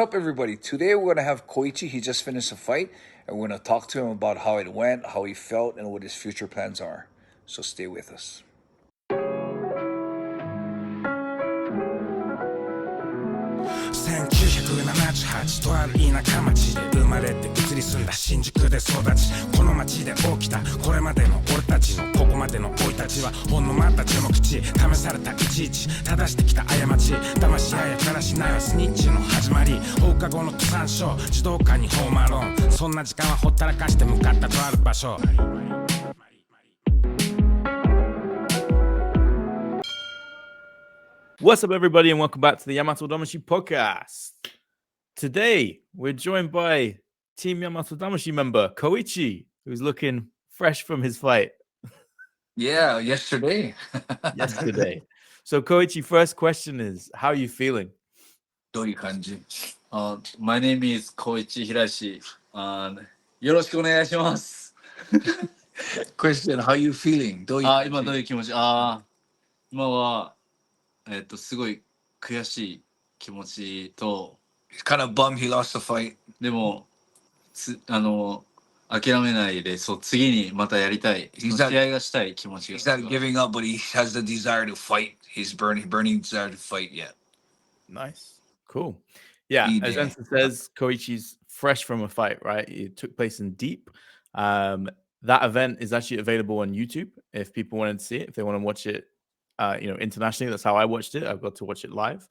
up, everybody? Today we're going to have Koichi. He just finished a fight, and we're going to talk to him about how it went, how he felt, and what his future plans are. So stay with us. 1978とある田舎町で生まれて移り住んだ新宿で育ちこの町で起きたこれまでの俺たちのここまでの生い立ちはほんのまた序の口試されたいちいち正してきた過ち騙し合いやからしないはスニッチの始まり放課後の登山所児童館にホームアローンそんな時間はほったらかして向かったとある場所What's up, everybody, and welcome back to the YAMATODAMASHI Podcast. Today, we're joined by Team YAMATODAMASHI member Koichi, who's looking fresh from his fight. Yeah, yesterday. So, Koichi, first question is, how are you feeling? どういう感じ? My name is Koichi Hirashi. よろしくお願いします。Question, how are you feeling? どういう感じ? 今どういう気持ち? 今はすごい悔しい気持ちと He's kind of bummed he lost the fight. でも諦めないで次にまたやりたい試合がしたい気持ちが He's not giving up, but he has the desire to fight. He's burning desire to fight yet. Nice. Cool. Yeah, as Enson says, Koichi's fresh from a fight, right? It took place in Deep. That event is actually available on YouTube if people wanted to see it, if they want to watch it. Internationally, that's how I watched it. I've got to watch it live.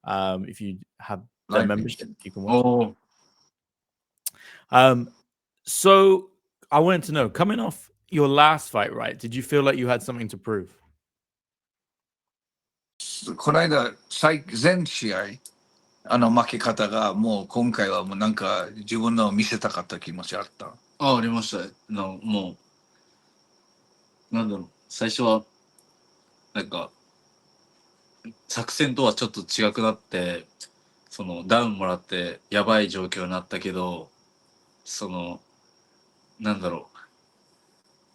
If you have the membership, you can watch it. So I wanted to know, coming off your last fight, right? Did you feel like you had something to prove? この間、前試合、負け方がもう今回はもうなんか自分の見せたかった気持ちあった。ありました。もうなんだろう、最初はなんか作戦とはちょっと違くなってダウンもらってやばい状況になったけどなんだろ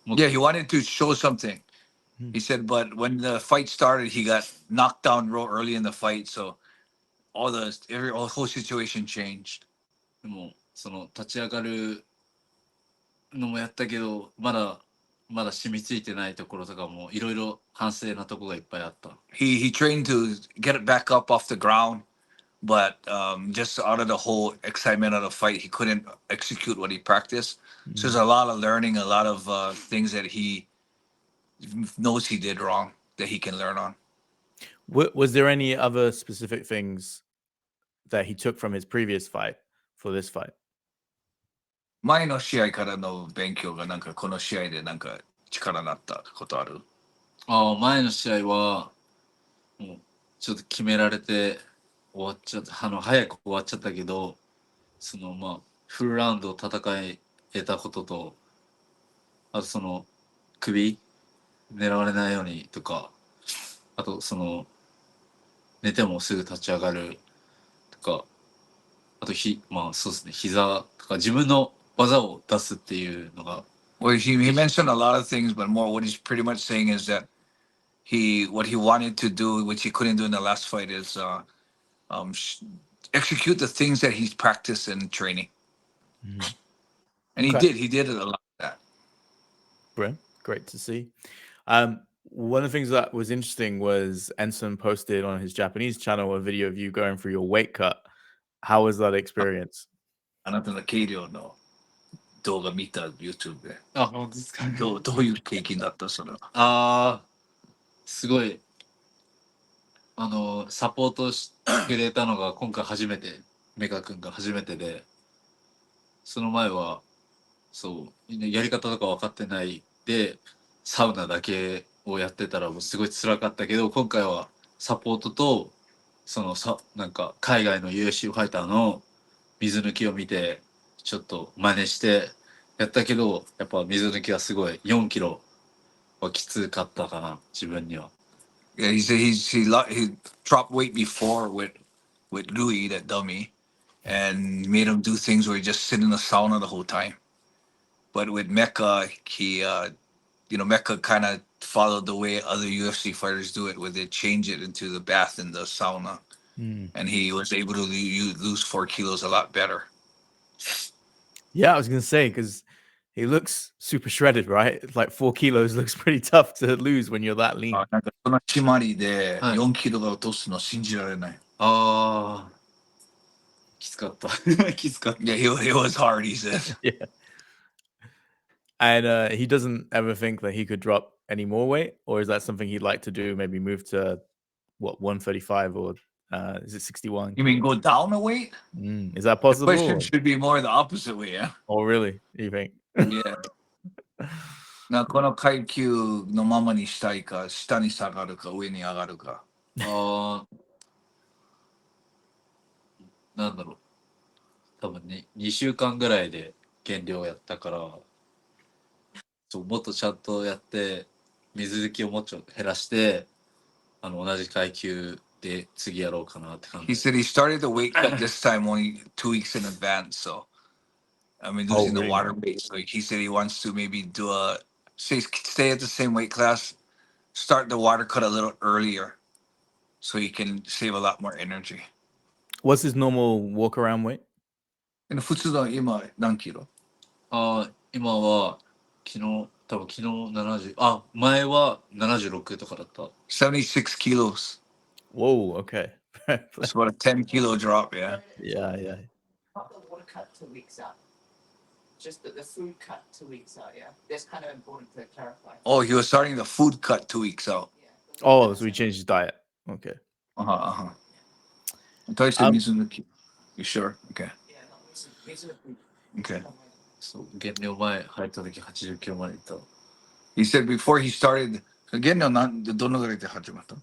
う Yeah, he wanted to show something. He said, but when the fight started, he got knocked down real early in the fight, so all whole situation changed. でも立ち上がるのもやったけどまだ染みついてないところとかもいろいろ反省なところがいっぱいあった。He trained to get it back up off the ground, but just out of the whole excitement of the fight, he couldn't execute what he practiced. So there's a lot of learning, a lot of things that he knows he did wrong that he can learn on. Was there any other specific things that he took from his previous fight for this fight? 前の試合からの勉強がなんかこの試合でなんか力になったことある？前の試合はもうちょっと決められて終わっちゃった早く終わっちゃったけどフルラウンドを戦えたこととあと首狙われないようにとかあと寝てもすぐ立ち上がるとかあとそうですね膝とか自分の技を出すっていうのが Well, he mentioned a lot of things, but more what he's pretty much saying is that what he wanted to do, which he couldn't do in the last fight, is execute the things that he's practiced in training. And he did a lot of that. Brilliant. Great to see. One of the things that was interesting was Enson posted on his Japanese channel a video of you going through your weight cut. How was that experience? あなたの計量の動画見た YouTube で。本当ですか？どういう経験だったそれは？すごいサポートしてくれたのが今回初めてメカ君が初めてでその前はやり方とか分かってないでサウナだけをやってたらもうすごい辛かったけど今回はサポートとなんか海外の UFC ファイターの水抜きを見てちょっと真似してやったけどやっぱ水抜きはすごい4キロはきつかったかな自分には。Yeah, he said he dropped weight before with Louis, that dummy, and made him do things where he just sit in the sauna the whole time. But with Mecca, Mecca kind of followed the way other UFC fighters do it, where they change it into the bath and the sauna. and he was able to lose 4 kilos a lot better. Yeah, I was gonna say because he looks super shredded, right? It's like 4 kilos looks pretty tough to lose when you're that lean. なんかその締まりではい4キロが落とすの信じられない。ああ、きつかった。きつかった。Yeah, it was hard, he said. Yeah. And he doesn't ever think that he could drop any more weight, or is that something he'd like to do? Maybe move to what 135 or is it 61? You mean go down a weight? Is that The possible? question should be more the opposite way, yeah? Oh, really? You think? Yeah. この階級のままにしたいか、下に下がるか、上に上がるか。ああ、なんだろう。多分ね、2週間ぐらいで減量やったから、もっとちゃんとやって、水抜きをもうちょっと減らして、同じ階級で次やろうかなって感 He じ。 said he started the weight cut this time only 2 weeks in advance, so I mean losing the really? water weight. So he said he wants to maybe stay at the same weight class, start the water cut a little earlier, so he can save a lot more energy. What's his normal walk around weight? 普通の今何キロ？今は、多分昨日70、前は76とかだった。76 kilos. Whoa, okay. It's about a 10 kilo drop, yeah. Yeah. Not the water cut 2 weeks out. Just the food cut 2 weeks out, yeah. That's kind of important to clarify. Oh, he was starting the food cut 2 weeks out. Yeah. Oh, so we changed his diet. Okay. I thought you said Mizunuki. You sure? Okay. Yeah, no, these are the food. Okay. そう、減量前入った時80キロまでいった。He said before he started, 現のどのぐらいで始まった？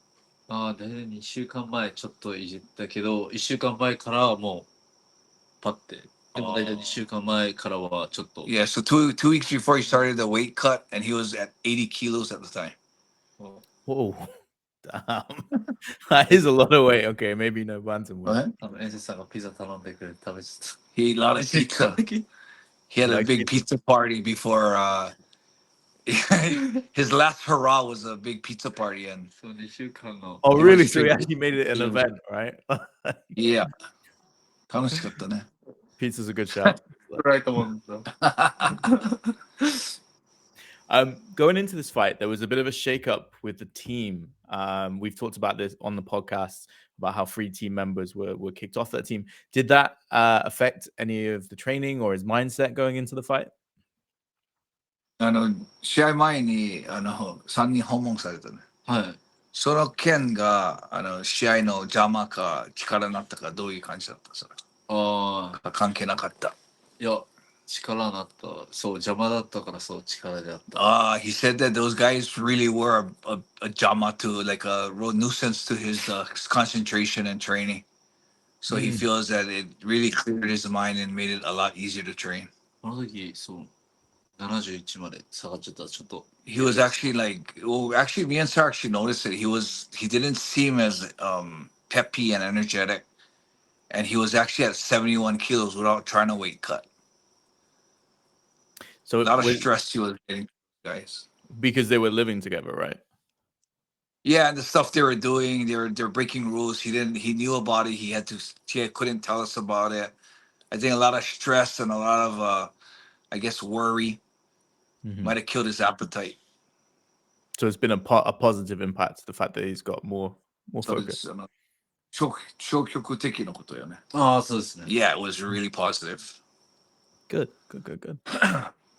大体2週間前ちょっといじったけど、1週間前からはもうパッて。でも大体2週間前からはちょっと。Yeah, so two weeks before he started the weight cut, and he was at 80 kilos at the time. Whoa. Damn. That is a lot of weight. Okay, maybe no bantamweight. What? エンセンさんがピザ頼んでくれて食べちゃった。 He ate a lot of pizza. He had a Like big pizza party before. His last hurrah was a big pizza party, and そう、2週間の。Oh, really? So he actually made it an event, right? yeah, 楽しかったね。 Pizza's a good shout. フライトもんだ。Going into this fight, there was a bit of a shakeup with the team. We've talked about this on the podcast about how 3 team members were kicked off that team. Did that affect any of the training or his mindset going into the fight? 試合前に3人訪問されたね。はい。その件が試合の邪魔か力になったかどういう感じだったそれ？関係なかった。いや、力になった。そう、邪魔だったからそう力であった。He said that those guys really were a jama to like a real nuisance to his concentration and training. So he feels that it really cleared his mind and made it a lot easier to train. この時、そう、71まで下がっちゃった。ちょっと。He was actually actually me and Sarah actually noticed it. He didn't seem as peppy and energetic. And he was actually at 71 kilos without trying to weight cut. So a lot of stress he was getting, guys. Because they were living together, right? Yeah, and the stuff they were doing, they're breaking rules. He knew about it. He couldn't tell us about it. I think a lot of stress and a lot of I guess worry might have killed his appetite. So it's been a positive impact, the fact that he's got more focus. 消極的なことよね。そうですね。Yeah, it was really positive. Good.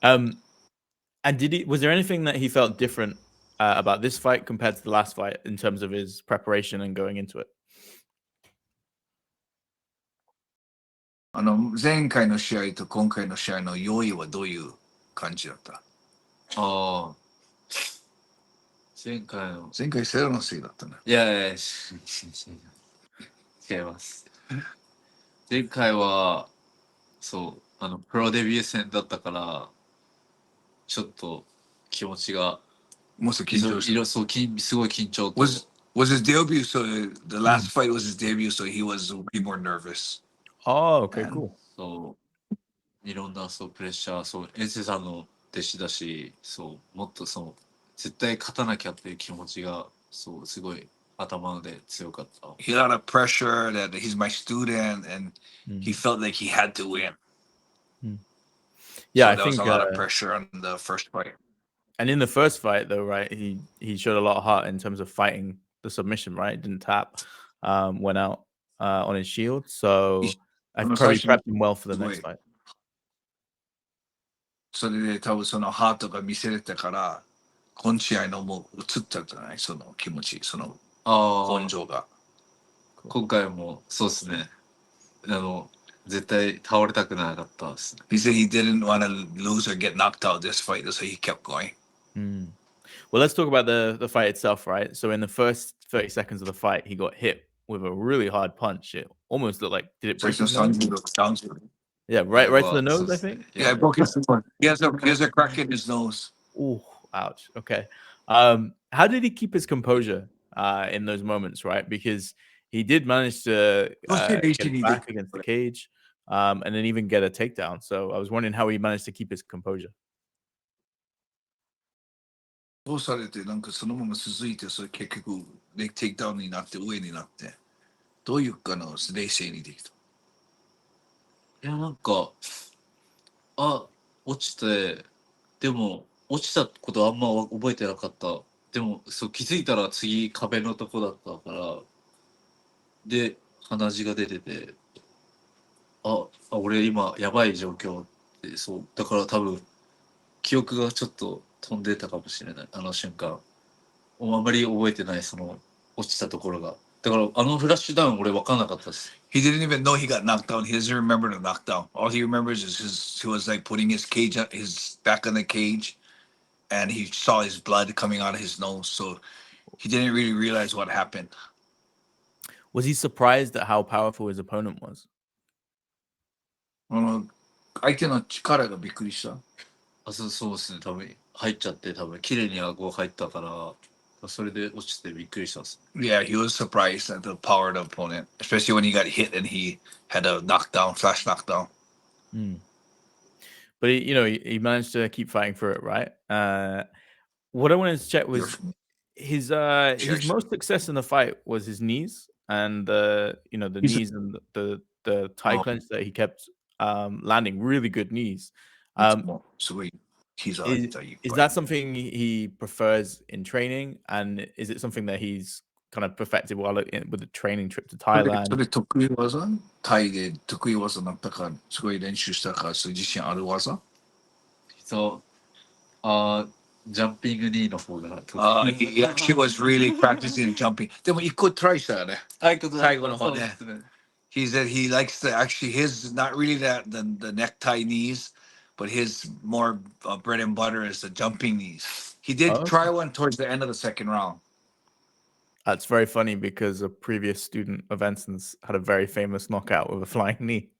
And was there anything that he felt different about this fight compared to the last fight in terms of his preparation and going into it? 前回の試合と今回の試合の用意はどういう感じだった？前回セラのせいだったね。いや違います。前回はそうプロデビュー戦だったからちょっと気持ちがもうすぐ緊張して。そうすごい緊張と。Was his debut? So the last fight was his debut, so he was way more nervous. Oh, okay, cool. そういろんなプレッシャー、エンセさんの弟子だし、もっと絶対勝たなきゃっていう気持ちがすごい頭で強かった。He had a lot of pressure that he's my student, and he felt like he had to win. Yeah, so I there was think a lot of pressure on the first fight. And in the first fight, though, right, he showed a lot of heart in terms of fighting the submission, right? Didn't tap, went out on his shield. So I've probably prepped him well for the next fight. それで多分そのハートが見せれたから、今試合のもう映ったじゃない、その気持ち、その根性が。今回もそうですね。絶対倒れたくなかったですね。He said he didn't want to lose or get knocked out this fight, so he kept going. Well, let's talk about the fight itself, right? So in the first 30 seconds of the fight, he got hit with a really hard punch. It almost looked like, did it break his nose? Yeah, right to the nose, I think. Yeah, it broke his nose. He has a crack in his nose. Ooh, ouch. Okay. How did he keep his composure in those moments, right? Because he did manage to get back against the cage and then even get a takedown. So I was wondering how he managed to keep his composure. そうされて、なんかそのまま続いて、それ結局、テイクダウンになって、上になって、どういうかの冷静にできた。いや、なんか、落ちて、でも、落ちたことあんま覚えてなかった。でも、そう気づいたら次壁のとこだったから、で、鼻血が出てて、俺今やばい状況って、そう、だから多分、記憶がちょっと飛んでたかもしれない、あの瞬間。あんまり覚えてない、その、落ちたところが。だからあのフラッシュダウン俺分かんなかったです。He didn't even know he got knocked down. He doesn't remember the knockdown. All he remembers is he was like putting his back on the cage, and he saw his blood coming out of his nose. So he didn't really realize what happened. Was he surprised at how powerful his opponent was? 相手の力がびっくりした。そうですね。多分入っちゃって多分綺麗に顎入ったから。それで落ちてびっくりしたんです。Yeah, he was surprised at the power of the opponent, especially when he got hit and he had a flash knockdown. But he managed to keep fighting for it, right? What I wanted to check was his most success in the fight was his knees and the knees and the Thai clench that he kept landing really good knees. Is that something he prefers in training, and is it something that he's kind of perfected while with the training trip to Thailand? それ得意技？タイで得意技だったか、すごい練習したから、そういう自信ある技？そう、ジャンピングニーの方が得意。Yeah, she was really practicing jumping. でも一個トライしたよね。最後の方ね。He said he likes his not really the necktie knees, but his more bread and butter is the jumping knees. He did try one towards the end of the second round. That's very funny because a previous student of Enson's had a very famous knockout with a flying knee.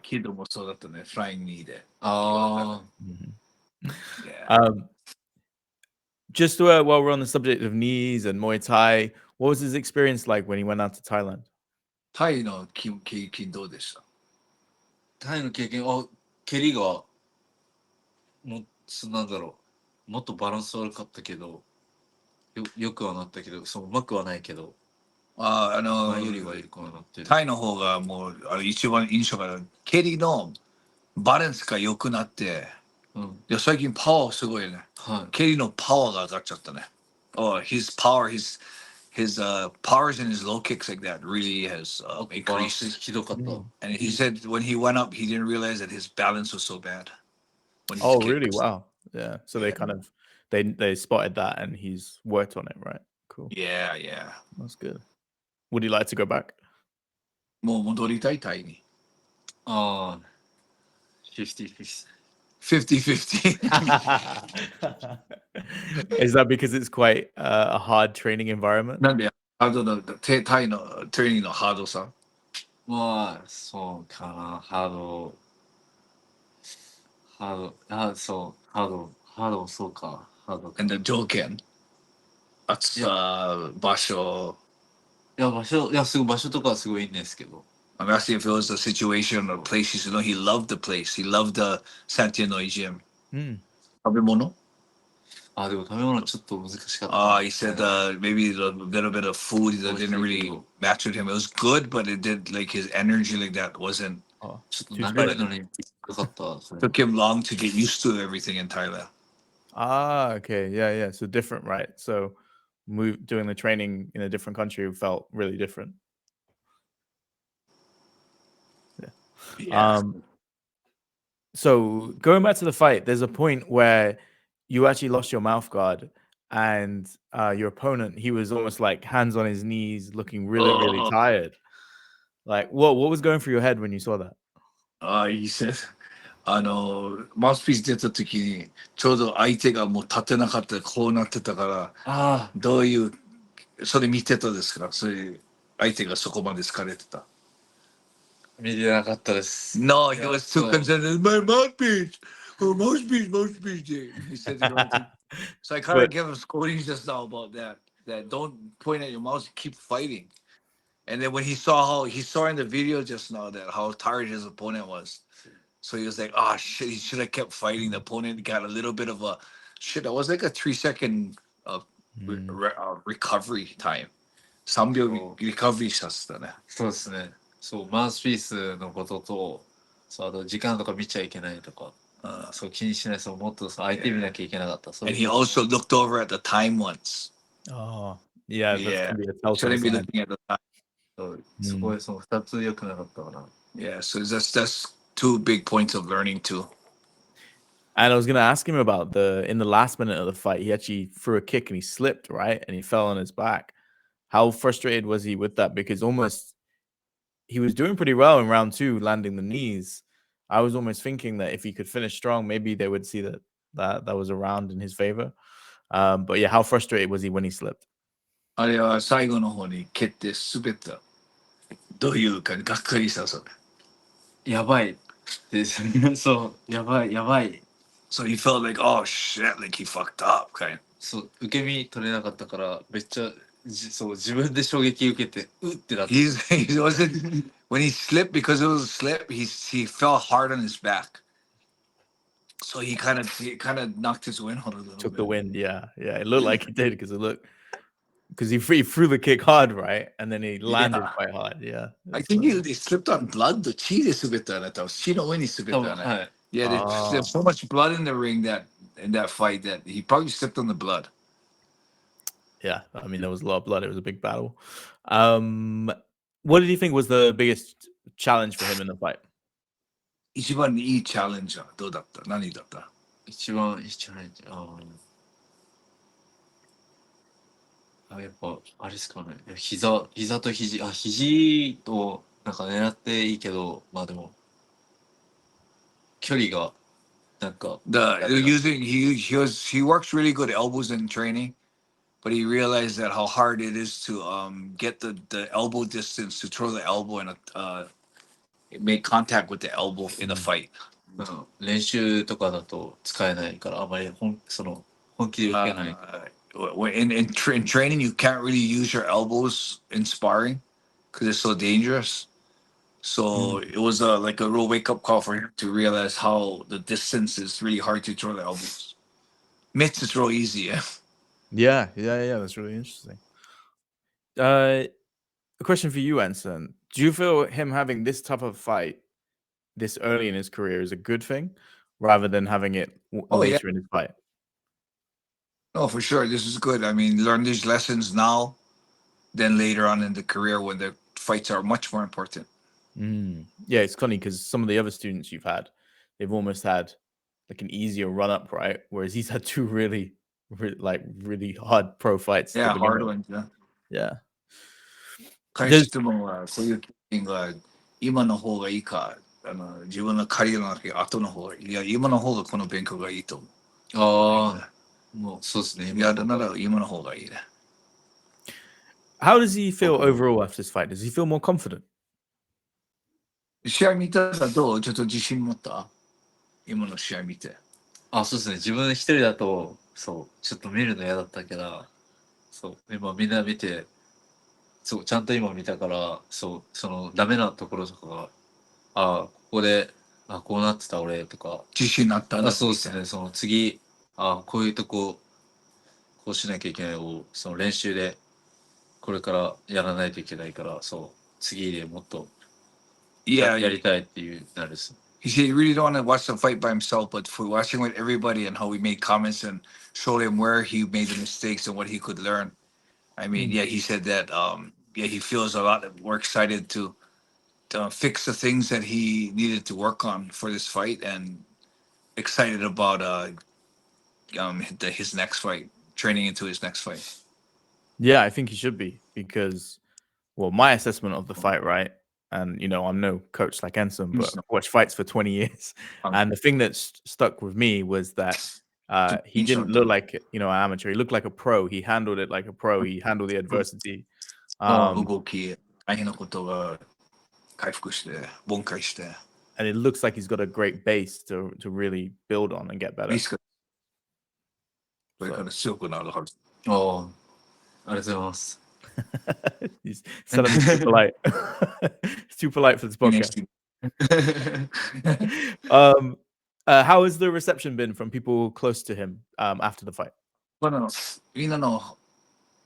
Kidもそうだったね、flying knee で。Just while we're on the subject of knees and Muay Thai, what was his experience like when he went out to Thailand? タイの経験どうでした？タイの経験、蹴りがなんだろう、もっとバランス悪かったけど、よくはなったけど、うまくはないけど、前よりはよくはなってる。タイの方がもう一番印象が蹴りのバランスが良くなって、最近パワーすごいね。蹴りのパワーが上がっちゃったね。His powers in his low kicks like that really has increased. ひどかった。And he said when he went up, he didn't realize that his balance was so bad. Oh, really? Wow. Yeah. So they kind of they spotted that and he's worked on it, right? Cool. Yeah. That's good. Would you like to go back? もう戻りたいタイに。50-50. 50-50. Is that because it's quite a hard training environment? なんでタイのトレーニングのハードさ？まあそうかな、ハードそうか、ハード。And the 条件、暑さ、場所。いや場所とかはすごいいいんですけど。I'm asking if it was a situation or place. He said, no, he loved the place. He loved the Santiago gym. 食べ物？あ、でも食べ物ちょっと難しかった。He said maybe a little bit of food that didn't really match with him. It was good, but it did like his energy like that wasn't. ちょっと too 慣れる spicy. のによかった。それ Took him long to get used to everything in Thailand. Okay. Yeah. So different, right? So doing the training in a different country felt really different. Yeah. So going back to the fight, there's a point where you actually lost your mouth guard, and your opponent, he was almost like hands on his knees, looking really tired. Like, what was going through your head when you saw that? He said, マウスピース出た時にちょうど相手がもう立てなかったこうなってたからどういうそれ見てたですからそれ相手がそこまで疲れてた。見てなかったです。No, he was too concerned. My mouthpiece, mouthpiece. He said the wrong thing. So I kind of gave him scolding just now about that. That don't point at your mouth, keep fighting. And then when he saw in the video just now that how tired his opponent was. So he was like, oh shit, he should have kept fighting. The opponent got a little bit of a shit. That was like a 3-second recovery time. 3秒リカバリーしたっすね。そうですね。そう、マウスピースのことと、そう、あと時間とか見ちゃいけないとか、そう気にしない、そうもっとそう相手見なきゃいけなかった。And he also looked over at the time once. Oh, yeah. Yeah. That's gonna be a telltale Shouldn't be sign. looking at the time. そうすごいその2つ良くなかったかな。Yeah, so that's two big points of learning too. And I was gonna ask him about in the last minute of the fight, he actually threw a kick and he slipped, right? And he fell on his back. How frustrated was he with that? Because he was doing pretty well in round 2, landing the knees. I was almost thinking that if he could finish strong, maybe they would see that was a round in his favor. But yeah, how frustrated was he when he slipped? あれは最後の方に蹴って滑った。どういうかがっかりしたそれ。やばいですね。そう、やばい。So he felt like, oh shit, like he fucked up, kind of. そう、受け身取れなかったから、めっちゃそう自分で衝撃受けて、うってなって。He wasn't when he slipped because it was a slip. He fell hard on his back. So he kind of knocked his wind out a little bit. Took the wind, yeah. It looked like he did because he threw the kick hard, right? And then he landed quite hard, yeah. I think they slipped on blood. 血で滑ったね。血の上に滑ったね。はい。Yeah, there's so much blood in the ring in that fight that he probably slipped on the blood. Yeah, I mean there was a lot of blood. It was a big battle. What did you think was the biggest challenge for him in the fight? 一番いいチャレンジはどうだった？何だった？一番いいチャレンジ。やっぱあれですかね。膝と肘となんか狙っていいけど、まあでも距離がなんか。He works really good elbows in training, but he realized that how hard it is to get the elbow distance to throw the elbow and make contact with the elbow in the fight. 練習とかだと使えないからあまり本気で受けない。In training, you can't really use your elbows in sparring because it's so dangerous. So it was like a real wake-up call for him to realize how the distance is really hard to throw the elbows. Mitts is real easy, Yeah. That's really interesting. A question for you, Enson. Do you feel him having this type of fight this early in his career is a good thing rather than having it later in his fight? No, for sure. This is good. I mean, learn these lessons now, then later on in the career when the fights are much more important. Yeah, it's funny because some of the other students you've had, they've almost had like an easier run up, right? Whereas he's had two really hard pro fights. Yeah, hard ones. Yeah. 返してもそういう経験が今の方がいいか、自分のカリアの後の方がいい。いや、今の方がこの勉強がいいと思う。ああ。もうそうですね。やるなら今の方がいいね。How does he feel overall after this fight? Does he feel more confident? 試合見たらどう？ちょっと自信持った？今の試合見て。そうですね。自分一人だとそうちょっと見るの嫌だったけど、そう今みんな見て、そうちゃんと今見たからそうそのダメなところとかがここでこうなってた俺とか自信になったそうですね。その次こういうとここうしなきゃいけないをその練習でこれからやらないといけないから、そう次でもっと Yeah, やりたいっていうなるです。he said he really don't want to watch the fight by himself, but for watching with everybody and how we made comments and showed him where he made the mistakes and what he could learn. I mean, yeah, he said that yeah, he feels a lot more excited to fix the things that he needed to work on for this fight and excited about his next fight, training into his next fight. Yeah, I think he should be because, well, my assessment of the fight, right? And I'm no coach like Enson, but I've watched fights for 20 years, and the thing that stuck with me was that he didn't look like an amateur. He looked like a pro. He handled it like a pro. He handled the adversity. 動き、大変なことが回復して、挽回して。And it looks like he's got a great base to really build on and get better. これから強くなるはず。ありがとうございます。He's too polite. He's too polite for this podcast. How has the reception been from people close to him after the fight? みんなの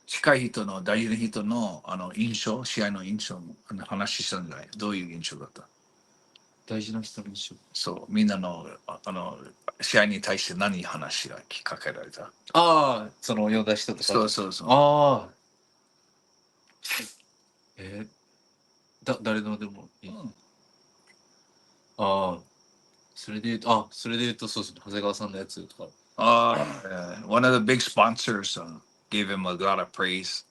近い人の大事な人の印象、試合の印象も話したんじゃない？どういう印象だった？大事な人の印象。そう、みんなの試合に対して何話が聞かけられた？ああ、その呼んだ人とか。そうそうそう。ああ。誰のでもいい。ああ。それで言うとそうですね。長谷川さんのやつとか。One of the big sponsors gave him a lot of praise.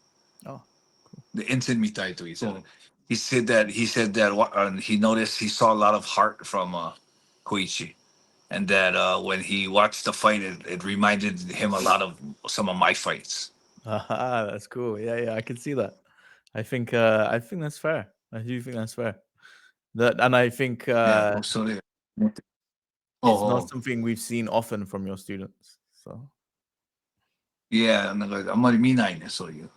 Oh, cool. The Ensonみたいと言ってた。He said that he noticed he saw a lot of heart from Koichi, and that when he watched the fight, it reminded him a lot of some of my fights. That's cool. Yeah, I can see that. I think that's fair. I do think that's fair. And I think it's not something we've seen often from your students. So yeah, なんかあんまり見ないね、そういう。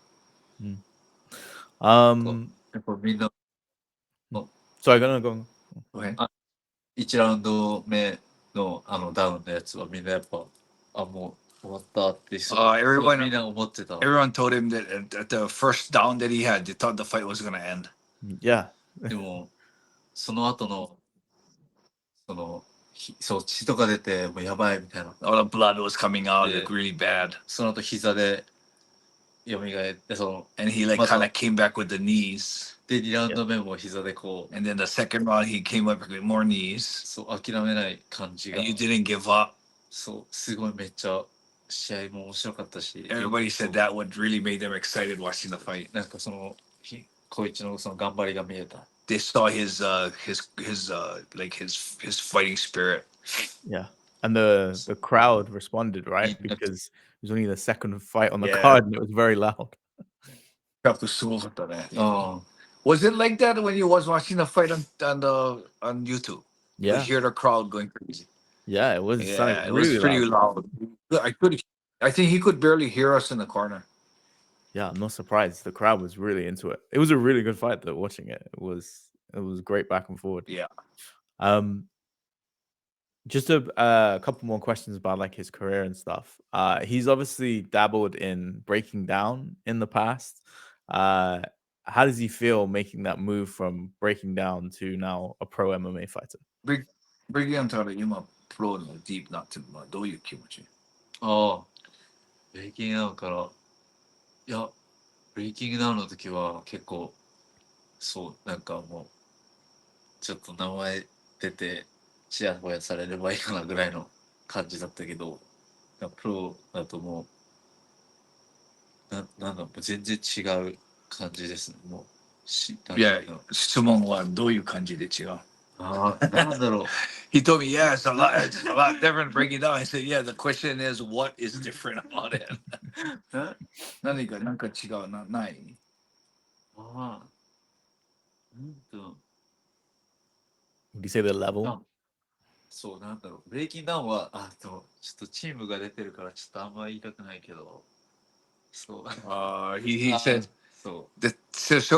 やっぱみんな、sorry, go on. 1ラウンド目のダウンのやつはみんなやっぱもう終わったってみんな思ってた。Everyone told him that at the first down that he had, they thought the fight was gonna end. Yeah. でもその後の血とか出てもうやばいみたいな。All the blood was coming out, it looked really bad. その後膝で蘇ってand he like kind of came back with the knees. で2ラウンド目も膝でこう。And then the second round he came up with more knees. そう諦めない感じが。And you didn't give up. そうすごいめっちゃ試合も面白かったし。Everybody said that what really made them excited watching the fight. なんか小一の頑張りが見えた。They saw his fighting spirit. Yeah, and the crowd responded, right? Because it was only the second fight on the card, and it was very loud. Was it like that when you was watching the fight on YouTube? Yeah, you hear the crowd going crazy. Yeah, it was. Yeah, it was pretty loud. I think he could barely hear us in the corner. Yeah, I'm not surprised. The crowd was really into it. It was a really good fight though, watching it. It was great back and forward. Yeah. Just a couple more questions about like his career and stuff. He's obviously dabbled in breaking down in the past. How does he feel making that move from breaking down to now a pro MMA fighter? Breaking down から今プロのディープなってるのはどういう気持ち？ブレイキングダウンからいやブレイキングダウンの時は結構そうなんかもうちょっと名前出てチヤホヤされればいいかなぐらいの感じだったけどプロだともうなんだ全然違う感じですね。もういや質問はどういう感じで違う？なんだろう。He told me, yeah, it's a lot different breaking down. I said, yeah, the question is, what is different about it? 何かなんか違うない？Would you say the level? そうなんだろう。ブレイキングダウンはでもちょっとチームが出てるからちょっとあんま言いたくないけど。そう。He said, so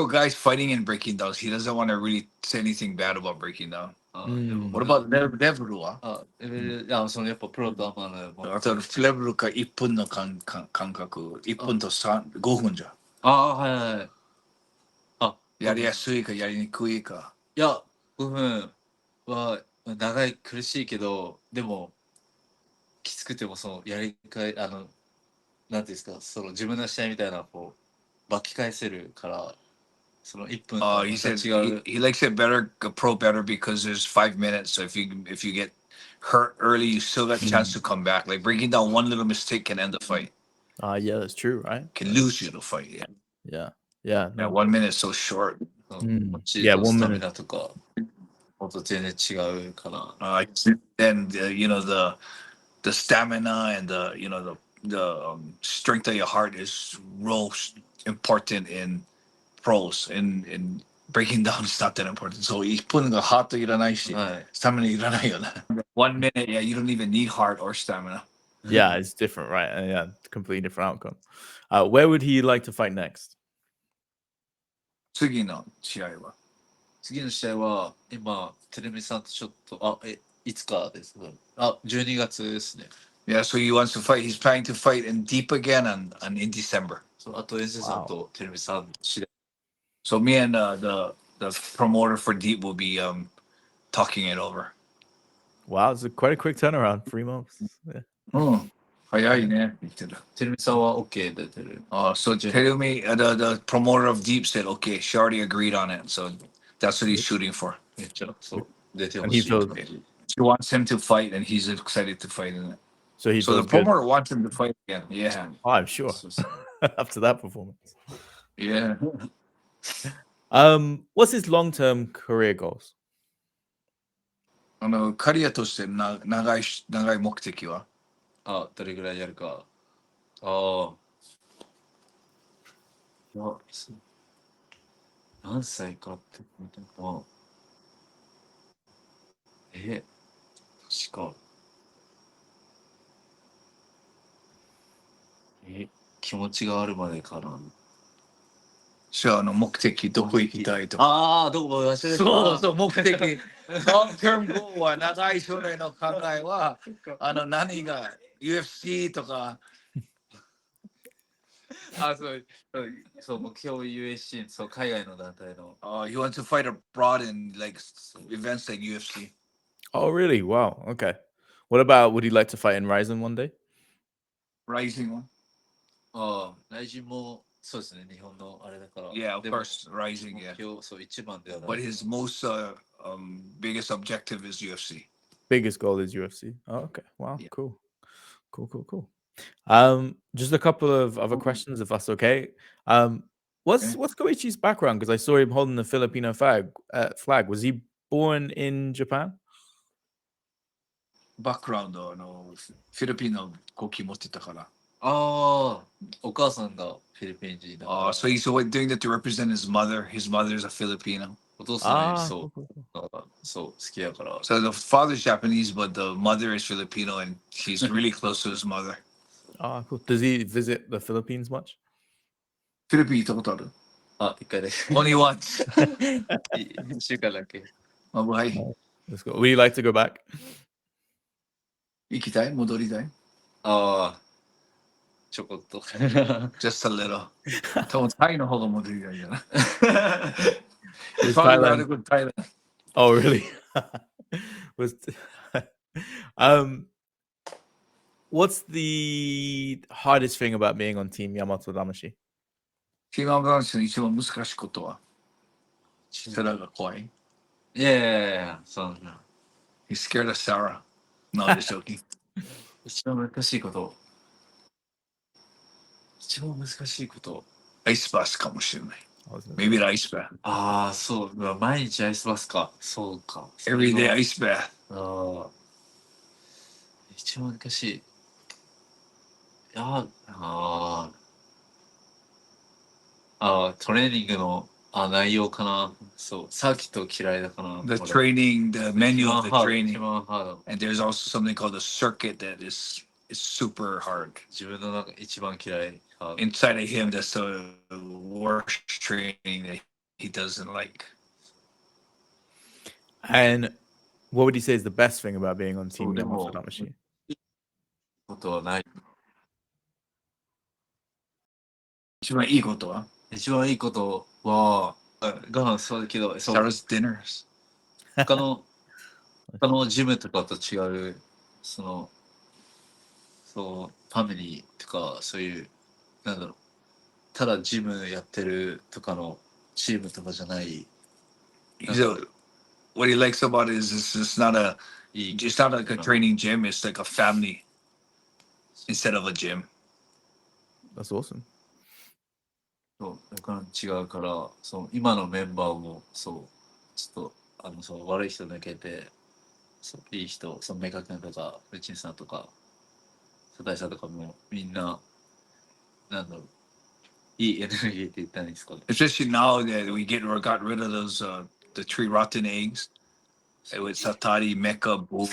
guys fighting in breaking down, he doesn't want to really say anything bad about breaking down. What about level はレベル、そのやっぱプロとアマのあとレベルか1分の間隔、1分と5分じゃ。はいはい。やりやすいかやりにくいか。いや、5分は長い苦しいけど、でもきつくてもそのやりかえ、なんていうんですか、その自分の試合みたいなこう巻き返せるから、その1分とまた He 違 said う。he likes it better, pro better because there's 5 minutes. So if you get hurt early, you still got a chance to come back. Like breaking down one little mistake can end the fight. Yeah, that's true, right? Can lose you the fight. Yeah. Yeah. Yeah, No. 1 minute is so short. Yeah, 1 スタミ minute. ナとか、ほんと全然違うかな。And you know the stamina and the strength of your heart is real important in pros. In breaking down, it's not that important. So 1分がハートいらないし、はい。スタミナいらないよね。1 minute, yeah, you don't even need heart or stamina. Yeah, it's different, right? Yeah, completely different outcome. Where would he like to fight next? 次の試合は。次の試合は今テレビさんとちょっといつかですね。12月ですね。Yeah, so he wants to fight. He's planning to fight in Deep again in December. そうあとエンセンさんとテレビさん次第。So me and the promoter for Deep will be talking it over. Wow, it's quite a quick turnaround. 3 months. Yeah. 早いね。言ってた。テレビさんは OK でテレビ。So tell me, the promoter of Deep said, okay, she already agreed on it. So that's what he's shooting for. めっちゃそう出てほ And he しいと feels か。 She wants him to fight, and he's excited to fight in it. so he So the feels good. promoter wants him to fight again. Yeah. Oh, I'm sure. そうそう After that performance. Yeah. What's his long-term career goals? キャリアとして長い目的はどれぐらいやるか。いや、何歳かってことか。確か。気持ちがあるまでかな。じゃあ目的どこ行きたいとか。どこ忘れてた。そう目的。Long term goal は長い将来の考えは何が UFC とか。そう目標 USC そう海外の団体の。He wants to fight abroad in like events like UFC. Oh, really? Wow. Okay. What about would he like to fight in RIZIN one day? RIZIN はRIZIN もそうですね日本のあれだから。Yeah, of course, RIZIN. Yeah. そう一番ではない。But his most biggest objective is UFC. Biggest goal is UFC. Oh, okay. Wow. Yeah. Cool. Just a couple of other questions, if that's okay. What's Koichi's background? Because I saw him holding the Filipino flag. Was he born in Japan? Background フィリピンの国旗持ってたから。お母さんがフィリピン人だから。So he's doing that to represent his mother. His mother is a Filipino. お父さんそう好きやから。So the father's Japanese, but the mother is Filipino, and he's really close to his mother. Oh, cool. Does he visit the Philippines much? フィリピン行ったことある1回だけ。Only once. 1週間だけ。はい。Let's go. Would you like to go back? 行きたい戻りたいちょこっと。Just a little. 多分タイの方が戻りたいじゃない Was Probably Thailand- rather go to Thailand. Oh, really? What's the hardest thing about being on Team YAMATODAMASHI? チームアブランシの一番難しいことはセラが怖い。いや、そんな。He's scared of Sarah. No, I'm just joking. 一番難しいこと。アイスバスかもしれない。Maybe an ice bath. そう。毎日アイスバスか。そうか。Every day ice bath. 一番難しい。トレーニングの内容かな。そう。サーキット嫌いだかな。The training, the menu of the 一 training. 番ハード。 And there's also something called a circuit that is super hard. 自分の中一番嫌い。Inside of him, that's the worst training that he doesn't like. And What would you say is the best thing about being on そ Team うでも YAMATODAMASHI? ことはない。一番いいことは一番いいことは、そうだけど、そう、 Sarah's dinners. 他のジムとかと違う、そう、ファミリーとか、そういう、なんだろう、ただジムやってるとかのチームとかじゃない、What he likes about it is it's just not it's not like a training gym. It's like a family instead of a gym. That's awesome. そう、だから違うから、そう、今のメンバーも、そう、ちょっと、そう、悪い人抜けて、そう、いい人、そのメカ君とか、ルチンさんとか、サタイさんとかも、みんな、なんだろう、いいエネルギーって言ったらいいんですかね。 Especially now that we got rid of those the 3 rotten eggs. With Satari, Mecha, Bull,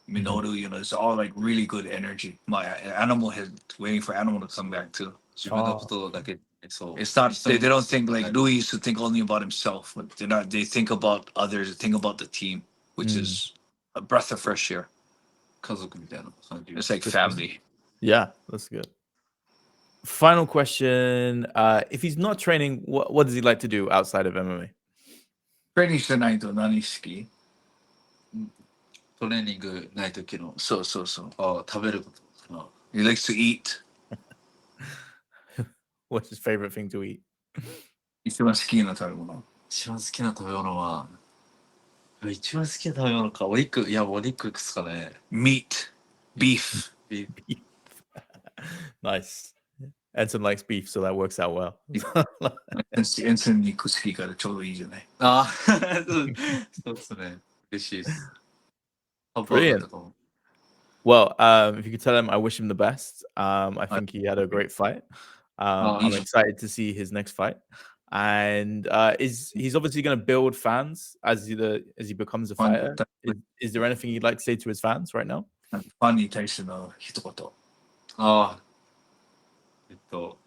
Minoru, you know, it's all like really good energy. My animal is waiting for animal to come back too. 自分のことだけ、そう。 It's not they don't think like Louis used to think only about himself, but they think about others, they think about the team, which is a breath of fresh air. 家族みたいな感じ。 It's like family. Yeah, that's good. Final question. If he's not training, what does he like to do outside of MMA? Training tonight or naniski. トレーニングない時の、 So. 食べることかな。 He likes to eat. What's his favorite thing to eat? 一番好きな食べ物。一番好きな食べ物は、一番好きな食べ物か、お肉ですかね。 Meat, beef. Nice. Enson likes beef, so that works out well. Enson 肉好きからちょうどいいじゃない。ああ、そうですね。嬉しいです。Brilliant. Well, if you could tell him, I wish him the best. I think he had a great fight. I'm excited to see his next fight. And he's obviously going to build fans as he becomes a fighter. Is there anything you'd like to say to his fans right now? ファンに対しての一言。ああ。食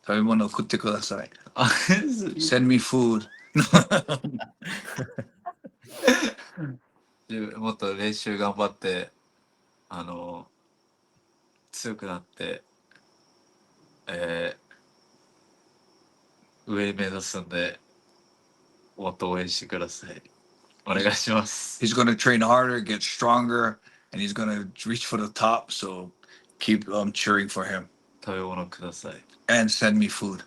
べ物を食ってください。Send me food. もっと練習頑張って、強くなって、上目指すんで、もっと応援してください。お願いします。He's going to train harder, get stronger, and he's going to reach for the top. So keep cheering for him. 食べ物ください。And send me food.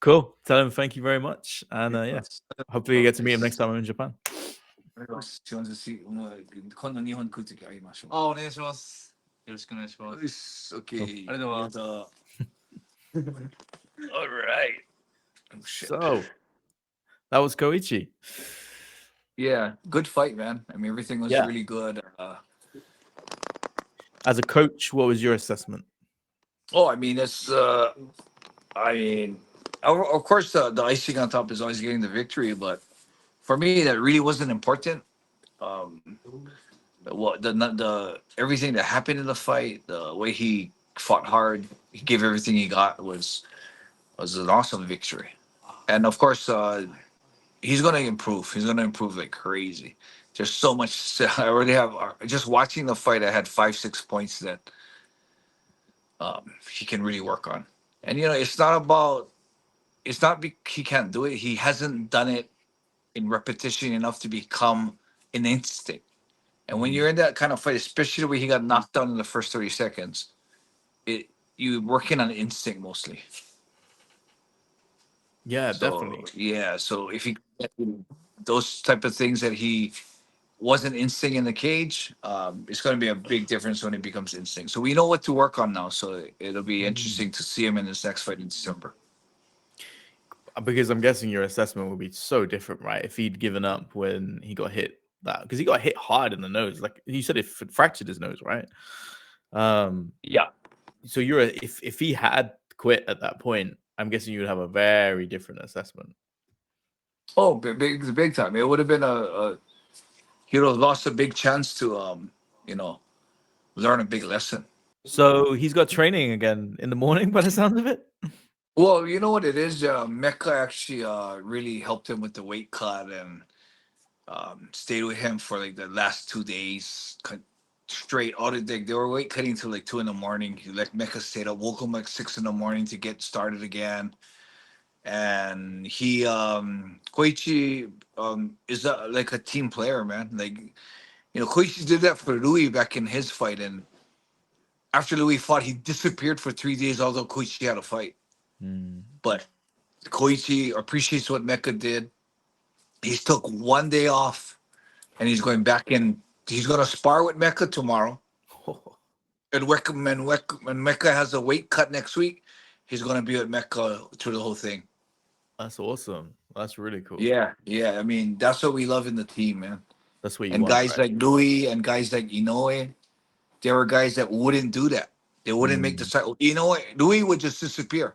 Cool. Tell him thank you very much. And yeah, hopefully you get to meet him next time I'm in Japan. 今度日本来るとき会いましょう。お願いします。よろしくお願いします。Okay. ありがとうございます。All right. Oh, shit. So that was Koichi. Yeah, good fight, man. I mean, everything was really good. As a coach, what was your assessment? I mean, it's. Of course, the icing on top is always getting the victory, but for me, that really wasn't important. The everything that happened in the fight, the way he fought hard, he gave everything he got was an awesome victory. And of course, he's gonna improve. He's gonna improve like crazy. There's so much. I already have just watching the fight. I had 5-6 points that he can really work on. And it's not he can't do it. He hasn't done it in repetition enough to become an instinct. And when you're in that kind of fight, especially when he got knocked down in the first 30 seconds, you're working on instinct mostly. Yeah, definitely. Yeah, so if he those type of things that he wasn't instinct in the cage, it's going to be a big difference when it becomes instinct. So we know what to work on now. So it'll be interesting to see him in his next fight in December. Because I'm guessing your assessment would be so different, right? If he'd given up when he got hit, because he got hit hard in the nose, like you said, it fractured his nose, right? Yeah. So if he had quit at that point, I'm guessing you would have a very different assessment. Oh, big time! It would have been he would have lost a big chance to learn a big lesson. So he's got training again in the morning by the sound of it. Well, you know what it is. Mecca actually really helped him with the weight cut and stayed with him for like the last 2 days straight. All the day they were weight cutting till like 2 in the morning. He like Mecca stayed up, woke him like 6 in the morning to get started again. And he Koichi is like a team player, man. Like Koichi did that for Louis back in his fight, and after Louis fought, he disappeared for 3 days. Although Koichi had a fight, but Koichi appreciates what Mecca did. He's took 1 day off, and he's going back in. He's going to spar with Mecca tomorrow. And when Mecca has a weight cut next week, he's going to be with Mecca through the whole thing. That's awesome. That's really cool. Yeah. I mean, that's what we love in the team, man. That's what you and want. guys right? like Louis and guys like Inoue, there were guys that wouldn't do that. They wouldn't make the cycle. Louis would just disappear.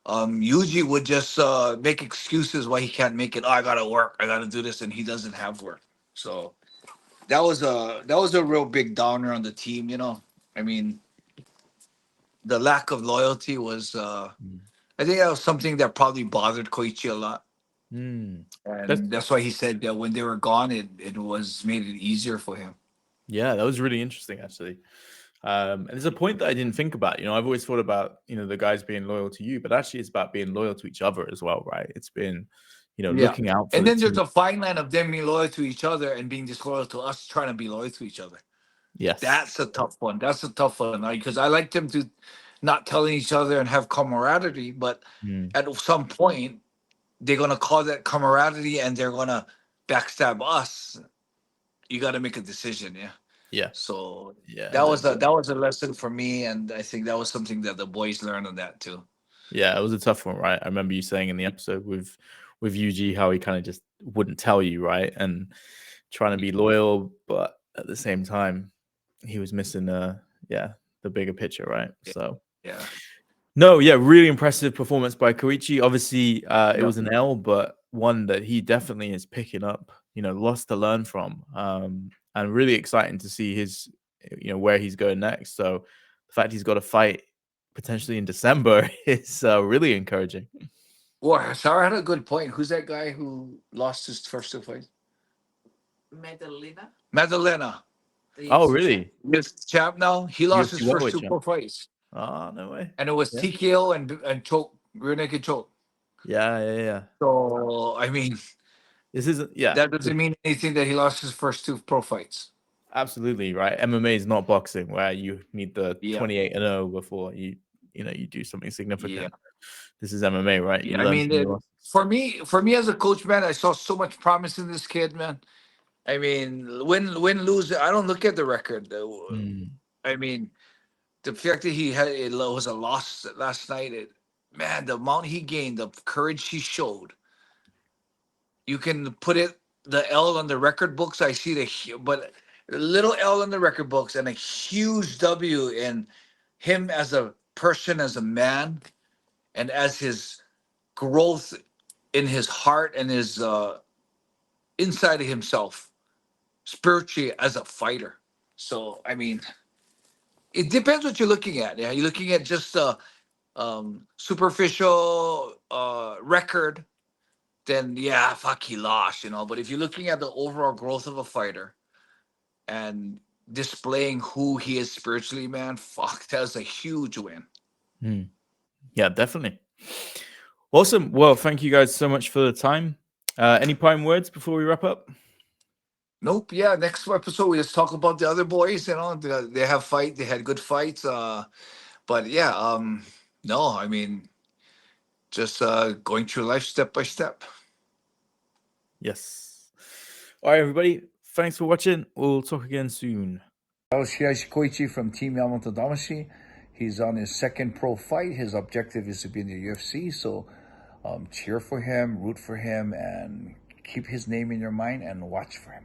Yuji would just make excuses why he can't make it. Oh, I gotta work. I gotta do this, and he doesn't have work. So that was a real big downer on the team. I mean, the lack of loyalty was. I think that was something that probably bothered Koichi a lot. And that's why he said that when they were gone, it was made it easier for him. Yeah, that was really interesting, actually. And there's a point that I didn't think about. I've always thought about, the guys being loyal to you, but actually it's about being loyal to each other as well, right? It's been, looking out for and then there's team. a fine line of them being loyal to each other and being disloyal to us trying to be loyal to each other. Yes. That's a tough one. Because I like them to not telling each other and have camaraderie, but at some point, they're going to call that camaraderie and they're going to backstab us. You got to make a decision. Yeah. So yeah, that was a lesson for me. And I think that was something that the boys learned on that too. Yeah, it was a tough one, right? I remember you saying in the episode with Yuji how he kind of just wouldn't tell you, right? And trying to be loyal, but at the same time, he was missing the bigger picture, right? So yeah. No, yeah, really impressive performance by Koichi. Obviously, it was an L, but one that he definitely is picking up, lots to learn from. And really exciting to see his, where he's going next. So the fact he's got a fight potentially in December is really encouraging. Well, Sarah had a good point. Who's that guy who lost his first two fights? Madalena. Oh, really? He's champ now. He lost his first two pro fights. Oh, no way. And it was TKO and choke, rear naked choke. Yeah. So, I mean, this isn't, that doesn't mean anything that he lost his first two pro fights. Absolutely, right? MMA is not boxing where you need the 28-0 before you do something significant. Yeah. This is MMA, right? Yeah, I mean, for me as a coach, man, I saw so much promise in this kid, man. I mean, win, lose. I don't look at the record. I mean, the fact that it was a loss last night. The amount he gained, the courage he showed. You can put the L on the record books. I see but a little L on the record books and a huge W in him as a person, as a man, and as his growth in his heart and his inside of himself, spiritually as a fighter. So, I mean, it depends what you're looking at. Yeah, you're looking at just a superficial record, then he lost, But if you're looking at the overall growth of a fighter and displaying who he is spiritually, man, that's a huge win. Yeah, definitely. Awesome. Well, thank you guys so much for the time. Any parting words before we wrap up? Nope. Yeah, next episode we just talk about the other boys. They have fight. They had good fights. But yeah, no, I mean, just going through life step by step. Yes. All right, everybody. Thanks for watching. We'll talk again soon. That was Hirashi Koichi from Team YAMATODAMASHI. He's on his second pro fight. His objective is to be in the UFC. So cheer for him, root for him, and keep his name in your mind and watch for him.